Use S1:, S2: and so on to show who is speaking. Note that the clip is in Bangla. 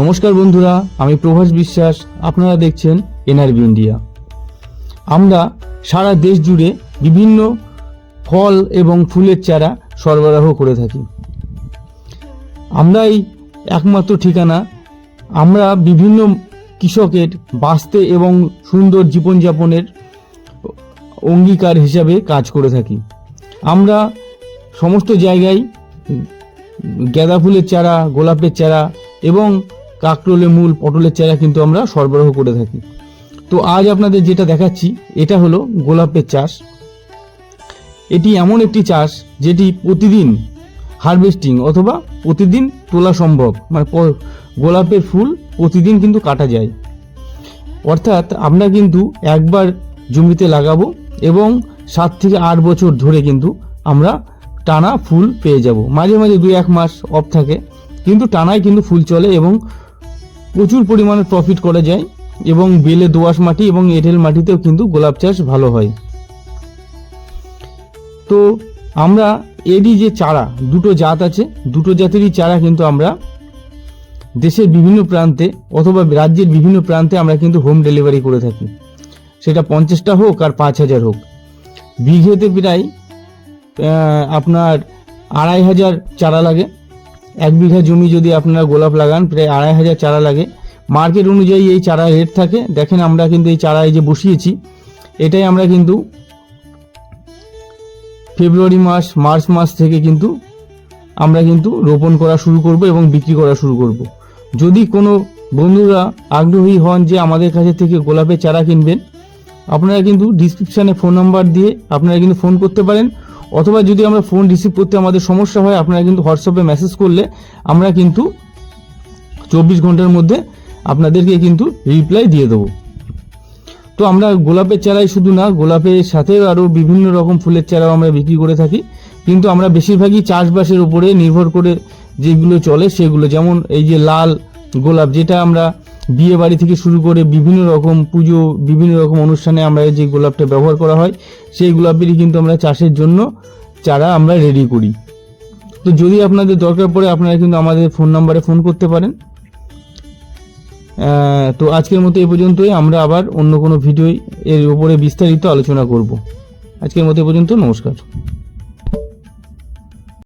S1: নমস্কার বন্ধুরা, আমি প্রভাস বিশ্বাস। আপনারা দেখছেন এনআরবি ইন্ডিয়া। আমরা সারা দেশ জুড়ে বিভিন্ন ফল এবং ফুলের চারা সরবরাহ করে থাকি। আমরাই একমাত্র ঠিকানা। আমরা বিভিন্ন কৃষকের বাঁচতে এবং সুন্দর জীবনযাপনের অঙ্গীকার হিসাবে কাজ করে থাকি। আমরা সমস্ত জায়গায় গাঁদা ফুলের চারা, গোলাপের চারা এবং কাকরোলের মূল, পটলের চারা কিন্তু আমরা সরবরাহ করে থাকি। তো আজ আপনাদের যেটা দেখাচ্ছি এটা হলো গোলাপের চাষ। এটি এমন একটি চাষ যেটি প্রতিদিন হারভেস্টিং অথবা প্রতিদিন তোলা সম্ভব। মানে গোলাপের ফুল প্রতিদিন কিন্তু কাটা যায়। অর্থাৎ আমরা কিন্তু একবার জমিতে লাগাবো এবং 7 থেকে 8 বছর ধরে কিন্তু আমরা টানা ফুল পেয়ে যাব। মাঝে মাঝে 2-1 মাস অফ থাকে, কিন্তু টানাই কিন্তু ফুল চলে এবং প্রচুর পরিমাণে প্রফিট করা যায়। এবং বেলে দোআঁশ মাটি এবং এঁটেল মাটিতেও কিন্তু গোলাপ চাষ ভালো হয়। তো আমরা এরই যে চারা, দুটো জাত আছে, দুটো জাতেরই চারা কিন্তু আমরা দেশের বিভিন্ন প্রান্তে অথবা রাজ্যের বিভিন্ন প্রান্তে আমরা কিন্তু হোম ডেলিভারি করে থাকি। সেটা 50টা হোক আর 5000 হোক। বিঘেতে প্রায় আপনার 2500 চারা লাগে। 1 বিঘা জমি যদি আপনারা গোলাপ লাগান, প্রায় 2500 চারা লাগে। মার্কেট অনুযায়ী এই চারা রেট থাকে। দেখেন আমরা কিন্তু এই চারা এই যে বসিয়েছি, এটাই আমরা কিন্তু ফেব্রুয়ারি মাস, মার্চ মাস থেকে কিন্তু আমরা কিন্তু রোপণ করা শুরু করব এবং বিক্রি করা শুরু করব। যদি কোনো বন্ধুরা আগ্রহী হন যে আমাদের কাছে থেকে গোলাপের চারা কিনবেন, আপনারা কিন্তু ডিসক্রিপশানে ফোন নাম্বার দিয়ে আপনারা কিন্তু ফোন করতে পারেন। অথবা যদি আমরা ফোন রিসিভ করতে আমাদের সমস্যা হয়, আপনারা কিন্তু হোয়াটসঅ্যাপে মেসেজ করলে আমরা কিন্তু 24 ঘন্টার মধ্যে আপনাদেরকে কিন্তু রিপ্লাই দিয়ে দেবো। তো আমরা গোলাপের চারাই শুধু না, গোলাপের সাথেও আরও বিভিন্ন রকম ফুলের চারাও আমরা বিক্রি করে থাকি। কিন্তু আমরা বেশিরভাগই চাষবাসের উপরে নির্ভর করে যেগুলো চলে সেগুলো, যেমন এই যে লাল গোলাপ, যেটা আমরা বিয়ে বাড়ি থেকে শুরু করে বিভিন্ন রকম পুজো, বিভিন্ন রকম অনুষ্ঠানে আমরা যে গোলাপটা ব্যবহার করা হয়, সেই গোলাপেরই কিন্তু আমরা চাষের জন্য চারা আমরা রেডি করি। তো যদি আপনাদের দরকার পড়ে আপনারা কিন্তু আমাদের ফোন নাম্বারে ফোন করতে পারেন। তো আজকের মতো এই পর্যন্তই। আমরা আবার অন্য কোনো ভিডিও এর উপরে বিস্তারিত আলোচনা করব। আজকের মতো এই পর্যন্ত। নমস্কার।